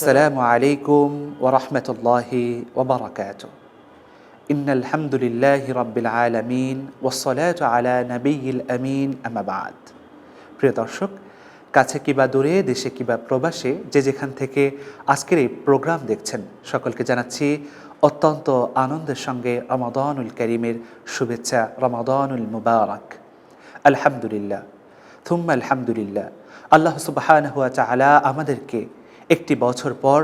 আসসালামু আলাইকুম ওয়া রাহমাতুল্লাহি ওয়া বারাকাতুহু। ইন্নাল হামদুলিল্লাহি রাব্বিল আলামিন ওয়াস সালাতু আলা নাবিয়্যিল আমিন, আম্মা বা'দ। প্রিয় দর্শক, কাছে কিবা দূরে, দেশে কিবা প্রবাসে, যে যেখান থেকে আজকের এই প্রোগ্রাম দেখছেন, সকলকে জানাচ্ছি অত্যন্ত আনন্দের সঙ্গে রমাদানুল কারীমের শুভেচ্ছা। রমাদানুল মুবারক। আলহামদুলিল্লাহ, থুম্মা আলহামদুলিল্লাহ। আল্লাহ সুবহানাহু ওয়া তাআলা আমাদেরকে একটি বছর পর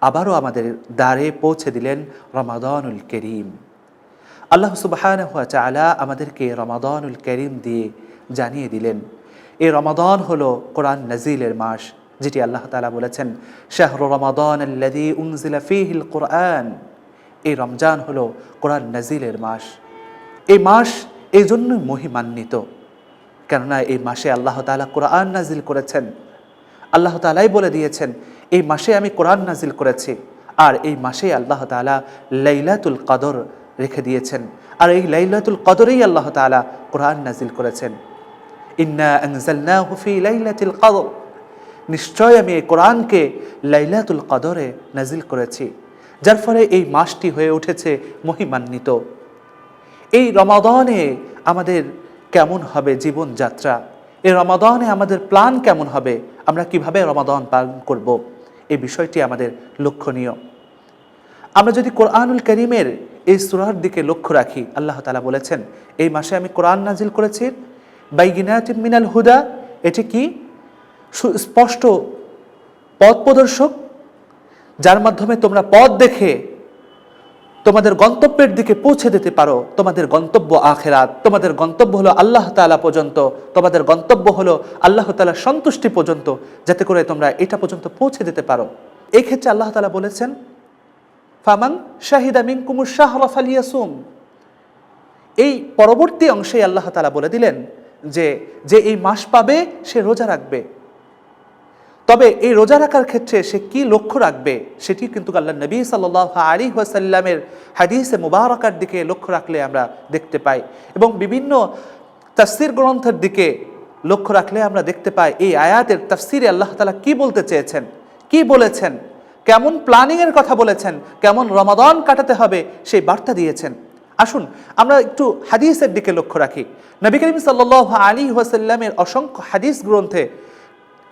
আবারও আমাদের দ্বারে পৌঁছে দিলেন রমাদানুল কারীম। আল্লাহ সুবহানাহু ওয়া তাআলা আমাদেরকে রমাদানুল কারীম দিয়ে জানিয়ে দিলেন এই রমাদান হলো কোরআন নাজিলের মাস, যেটি আল্লাহ তাআলা বলেছেন শাহরু রমাদান আল্লাযী উনজিলা ফীহিল কুরআন। এই রমজান হলো কোরআন নাজিলের মাস। এই মাস এই জন্যই মহিমান্বিত, কেননা এই মাসে আল্লাহ তাআলা কোরআন নাজিল করেছেন। আল্লাহ তাআলাই বলে দিয়েছেন এই মাসে আমি কোরআন নাজিল করেছি, আর এই মাসে আল্লাহ তাআলা লাইলাতুল কদর রেখে দিয়েছেন, আর এই লাইলাতুল কদরেই আল্লাহ তাআলা কোরআন নাজিল করেছেন। ইন্না আনজালনাহু ফি লাইলাতিল কদর, নিশ্চয় আমি এই কোরআনকে লাইলাতুল কদরে নাজিল করেছি, যার ফলে এই মাসটি হয়ে উঠেছে মহিমান্বিত। এই রমাদানে আমাদের কেমন হবে জীবনযাত্রা, এই রমাদানে আমাদের প্ল্যান কেমন হবে, আমরা কিভাবে রমাদান পালন করব, এই বিষয়টি আমাদের লক্ষণীয়। আমরা যদি কোরআনুল কারীমের এই সূরার দিকে লক্ষ্য রাখি, আল্লাহ তাআলা বলেছেন এই মাসে আমি কোরআন নাজিল করেছি বাইয়িনাতিম মিনাল হুদা। এটি কি? স্পষ্ট পথ প্রদর্শক, যার মাধ্যমে তোমরা পথ দেখে তোমাদের গন্তব্যের দিকে পৌঁছে দিতে পারো। তোমাদের গন্তব্য আখিরাত, তোমাদের গন্তব্য হলো আল্লাহ তাআলা পর্যন্ত, তোমাদের গন্তব্য হলো আল্লাহ তাআলার সন্তুষ্টি পর্যন্ত, যাতে করে তোমরা এটা পর্যন্ত পৌঁছে দিতে পারো। এই ক্ষেত্রে আল্লাহ তাআলা বলেছেন ফামান শাহিদা মিনকুমুশ শাহরা ফালিয়াসুম। এই পরবর্তী অংশে আল্লাহ তাআলা বলে দিলেন যে যে এই মাস পাবে সে রোজা রাখবে। তবে এই রোজা রাখার ক্ষেত্রে সে কি লক্ষ্য রাখবে সেটি কিন্তু আল্লাহর নবী সাল্লাল্লাহু আলাইহি ওয়াসাল্লামের হাদিসে মুবারাকার দিকে লক্ষ্য রাখলে আমরা দেখতে পাই, এবং বিভিন্ন তাফসীর গ্রন্থের দিকে লক্ষ্য রাখলে আমরা দেখতে পাই এই আয়াতের তাফসীরে আল্লাহ তাআলা কি বলতে চেয়েছেন, কি বলেছেন, কেমন প্ল্যানিংয়ের কথা বলেছেন, কেমন রমাদান কাটাতে হবে সেই বার্তা দিয়েছেন। আসুন আমরা একটু হাদিসের দিকে লক্ষ্য রাখি। নবী করিম সাল্লাল্লাহু আলাইহি ওয়াসাল্লামের অসংখ্য হাদিস গ্রন্থে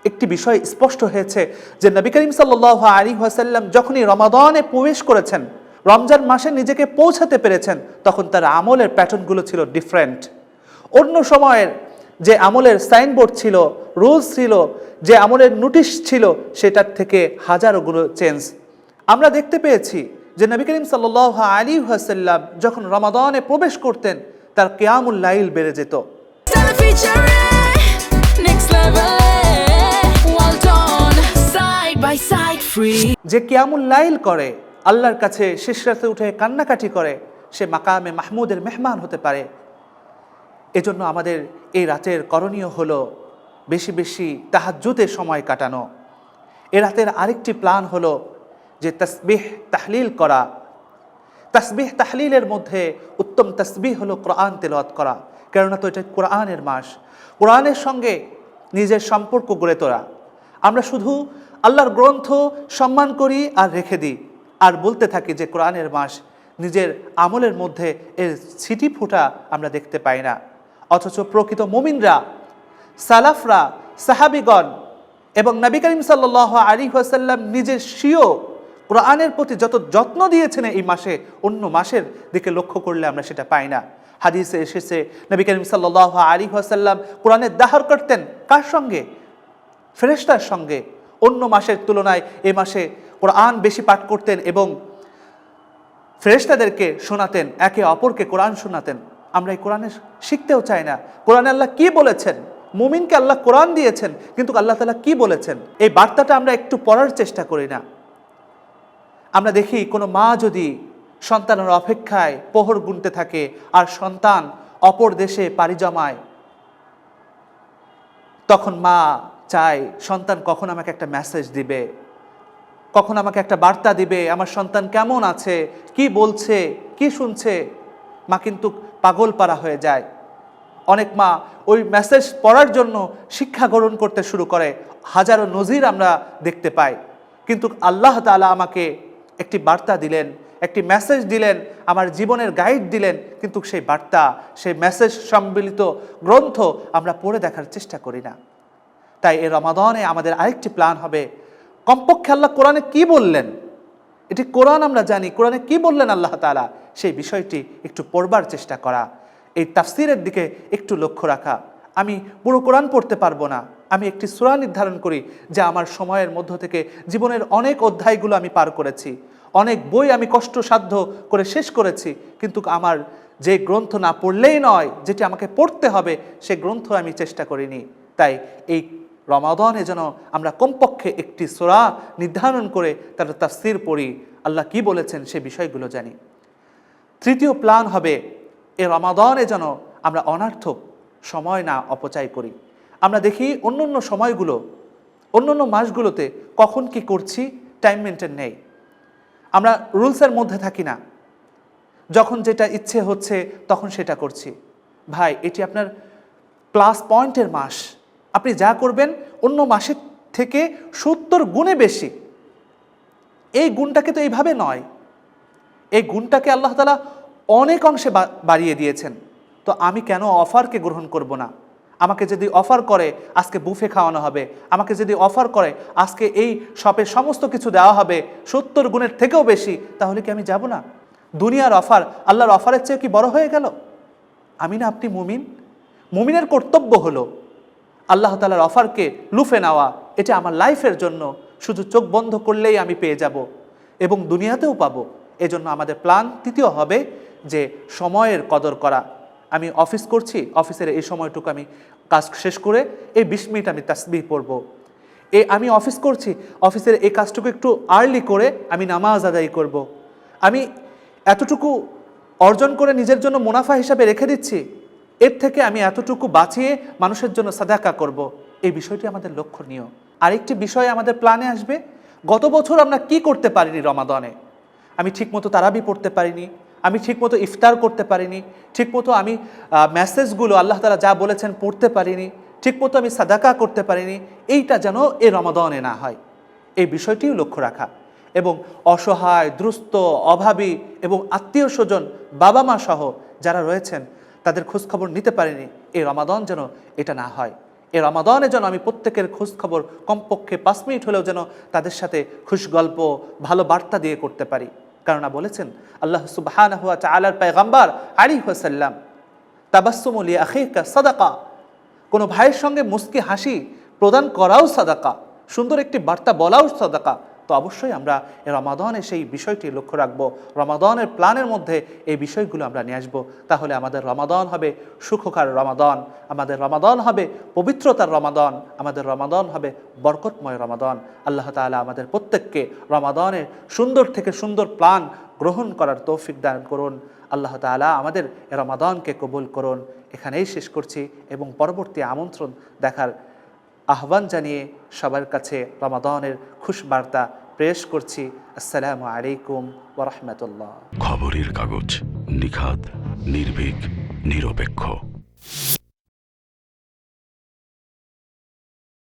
একটি বিষয় স্পষ্ট হয়েছে যে নবী করিম সাল্লাল্লাহু আলাইহি ওয়াসাল্লাম যখনই রমাদানে প্রবেশ করেছেন, রমজান মাসে নিজেকে পৌঁছাতে পেরেছেন, তখন তার আমলের প্যাটার্নগুলো ছিল ডিফারেন্ট। অন্য সময়ের যে আমলের সাইনবোর্ড ছিল, রুলস ছিল, যে আমলের নোটিশ ছিল, সেটার থেকে হাজারো গুণ চেঞ্জ। আমরা দেখতে পেয়েছি যে নবী করিম সাল্লাল্লাহু আলাইহি ওয়াসাল্লাম যখন রমাদানে প্রবেশ করতেন, তার কিয়ামুল লাইল বেড়ে যেত। যে কিয়ামুল লাইল করে, আল্লাহর কাছে শেষ রাতে উঠে কান্নাকাটি করে, সে মাকামে মাহমুদের মেহমান হতে পারে। এজন্য আমাদের এই রাতের করণীয় হলো বেশি বেশি তাহাজ্জুদের সময় কাটানো। এ রাতের আরেকটি প্ল্যান হলো যে তাসবিহ তাহলিল করা। তাসবিহ তাহলিলের মধ্যে উত্তম তাসবিহ হলো কোরআন তেলাওয়াত করা, কেননা তো এটা কোরআনের মাস। কোরআনের সঙ্গে নিজের সম্পর্ক গড়ে তোলা। আমরা শুধু আল্লাহর গ্রন্থ সম্মান করি আর রেখে দিই, আর বলতে থাকি যে কোরআনের মাস, নিজের আমলের মধ্যে এর ছিটি ফোঁটা আমরা দেখতে পাই না। অথচ প্রকৃত মুমিনরা, সালাফরা, সাহাবিগণ এবং নবী করিম সাল্লাল্লাহু আলাইহি ওয়াসাল্লাম নিজের স্বীয় কোরআনের প্রতি যত যত্ন দিয়েছেন এই মাসে, অন্য মাসের দিকে লক্ষ্য করলে আমরা সেটা পাই না। হাদিসে এসেছে নবী করিম সাল্লাল্লাহু আলাইহি ওয়াসাল্লাম কোরআনের দাহর করতেন কার সঙ্গে? ফেরেশতার সঙ্গে। অন্য মাসের তুলনায় এই মাসে কোরআন বেশি পাঠ করতেন এবং ফেরেশতাদেরকে শোনাতেন, একে অপরকে কোরআন শোনাতেন। আমরা এই কোরআনে শিখতেও চাই না। কোরআনে আল্লাহ কি বলেছেন? মুমিনকে আল্লাহ কোরআন দিয়েছেন, কিন্তু আল্লাহ তাআলা কি বলেছেন এই বার্তাটা আমরা একটু পড়ার চেষ্টা করি না। আমরা দেখি কোনো মা যদি সন্তানের অপেক্ষায় প্রহর গুনতে থাকে আর সন্তান অপর দেশে পাড়ি জমায়, তখন মা চায় সন্তান কখন আমাকে একটা মেসেজ দিবে, কখন আমাকে একটা বার্তা দিবে, আমার সন্তান কেমন আছে, কি বলছে, কি শুনছে। মা কিন্তু পাগল পারা হয়ে যায়। অনেক মা ওই মেসেজ পড়ার জন্য শিক্ষা গ্রহণ করতে শুরু করে। হাজারো নজির আমরা দেখতে পাই। কিন্তু আল্লাহ তাআলা আমাকে একটি বার্তা দিলেন, একটি মেসেজ দিলেন, আমার জীবনের গাইড দিলেন, কিন্তু সেই বার্তা, সেই মেসেজ সম্মিলিত গ্রন্থ আমরা পড়ে দেখার চেষ্টা করি না। তাই এই রমাদানে আমাদের আরেকটি প্ল্যান হবে, কমপক্ষে আল্লাহ কোরআনে কি বললেন, এটি কোরআন আমরা জানি, কোরআনে কি বললেন আল্লাহ তাআলা, সেই বিষয়টি একটু পড়বার চেষ্টা করা, এই তাফসিরের দিকে একটু লক্ষ্য রাখা। আমি পুরো কোরআন পড়তে পারবো না, আমি একটি সূরা নির্ধারণ করি যে আমার সময়ের মধ্য থেকে জীবনের অনেক অধ্যায়গুলো আমি পার করেছি, অনেক বই আমি কষ্টসাধ্য করে শেষ করেছি, কিন্তু আমার যে গ্রন্থ না পড়লেই নয়, যেটি আমাকে পড়তে হবে, সে গ্রন্থ আমি চেষ্টা করিনি। তাই এই রমাদানে যেন আমরা কমপক্ষে একটি সূরা নির্ধারণ করে তার তাফসীর পড়ি, আল্লাহ কি বলেছেন সে বিষয়গুলো জানি। তৃতীয় প্ল্যান হবে, এই রমাদানে যেন আমরা অনর্থক সময় না অপচয় করি। আমরা দেখি অন্য সময়গুলো, অন্য মাসগুলোতে কখন কি করছি টাইম মেনটেন নেই, আমরা রুলসের মধ্যে থাকি না, যখন যেটা ইচ্ছে হচ্ছে তখন সেটা করছি। ভাই, এটি আপনার প্লাস পয়েন্টের মাস, আপনি যা করবেন অন্য মাসের থেকে 70 গুণে বেশি। এই গুণটাকে তো এইভাবে নয়, এই গুণটাকে আল্লাহ তাআলা অনেক অংশে বাড়িয়ে দিয়েছেন। তো আমি কেন অফারকে গ্রহণ করব না? আমাকে যদি অফার করে আজকে বুফে খাওয়ানো হবে, আমাকে যদি অফার করে আজকে এই শপে সমস্ত কিছু দেওয়া হবে 70 গুণের থেকেও বেশি, তাহলে কি আমি যাব না? দুনিয়ার অফার আল্লাহর অফারের চেয়ে কি বড় হয়ে গেল? আমি না আপনি মুমিন, মুমিনের কর্তব্য হলো আল্লাহ তাআলার অফারকে লুফে নেওয়া। এটা আমার লাইফের জন্য, শুধু চোখ বন্ধ করলেই আমি পেয়ে যাব এবং দুনিয়াতেও পাবো। এজন্য আমাদের প্ল্যান তৃতীয় হবে যে সময়ের কদর করা। আমি অফিস করছি, অফিসের এই সময়টুকু আমি কাজ শেষ করে এই 20 মিনিট আমি তাসবিহ পড়ব। আমি অফিস করছি, অফিসের এই কাজটুকু একটু আর্লি করে আমি নামাজ আদায় করব। আমি এতটুকু অর্জন করে নিজের জন্য মুনাফা হিসাবে রেখে দিচ্ছি, এর থেকে আমি এতটুকু বাঁচিয়ে মানুষের জন্য সাদাকা করব। এই বিষয়টি আমাদের লক্ষণীয়। আরেকটি বিষয় আমাদের প্ল্যানে আসবে, গত বছর আমরা কি করতে পারিনি রমাদানে? আমি ঠিকমতো তারাবি পড়তে পারিনি, আমি ঠিকমতো ইফতার করতে পারিনি, ঠিকমতো আমি মেসেজগুলো আল্লাহ তাআলা যা বলেছেন পড়তে পারিনি, ঠিকমতো আমি সাদাকা করতে পারিনি। এইটা যেন এই রমাদানে না হয়, এই বিষয়টিও লক্ষ্য রাখা। এবং অসহায়, দুস্থ, অভাবী এবং আত্মীয় স্বজন, বাবা মা সহ যারা রয়েছেন তাদের খোঁজখবর নিতে পারিনি, এই রমাদান যেন এটা না হয়। এই রমাদানে যেন আমি প্রত্যেকের খোঁজখবর কমপক্ষে 5 মিনিট হলেও যেন তাদের সাথে খুশ গল্প, ভালো বার্তা দিয়ে করতে পারি। কারণ বলেছেন আল্লাহ সুবহানাহু ওয়া তাআলার পয়গম্বর আলাইহিস সালাম, তাবাসসুমু লি আখিকা সাদাকা, কোনো ভাইয়ের সঙ্গে মুস্কি হাসি প্রদান করাও সাদাকা, সুন্দর একটি বার্তা বলাও সাদাকা। তো অবশ্যই আমরা রমাদানে সেই বিষয়টি লক্ষ্য রাখব, রমাদানের প্ল্যানের মধ্যে এই বিষয়গুলো আমরা নিয়ে আসবো। তাহলে আমাদের রমাদান হবে সুখকর রমাদান, আমাদের রমাদান হবে পবিত্রতার রমাদান, আমাদের রমাদান হবে বরকতময় রমাদান। আল্লাহ তাআলা আমাদের প্রত্যেককে রমাদানের সুন্দর থেকে সুন্দর প্ল্যান গ্রহণ করার তৌফিক দান করুন। আল্লাহ তাআলা আমাদের রমাদানকে কবুল করুন। এখানেই শেষ করছি এবং পরবর্তী আমন্ত্রণ দেখার আহ্বান জানিয়ে সবার কাছে রমাদানের খুশ বার্তা পেশ করছি। আসসালামু আলাইকুম ওয়া রাহমাতুল্লাহ। খবরের কাগজ, নিখাত, নির্ভীক, নিরপেক্ষ।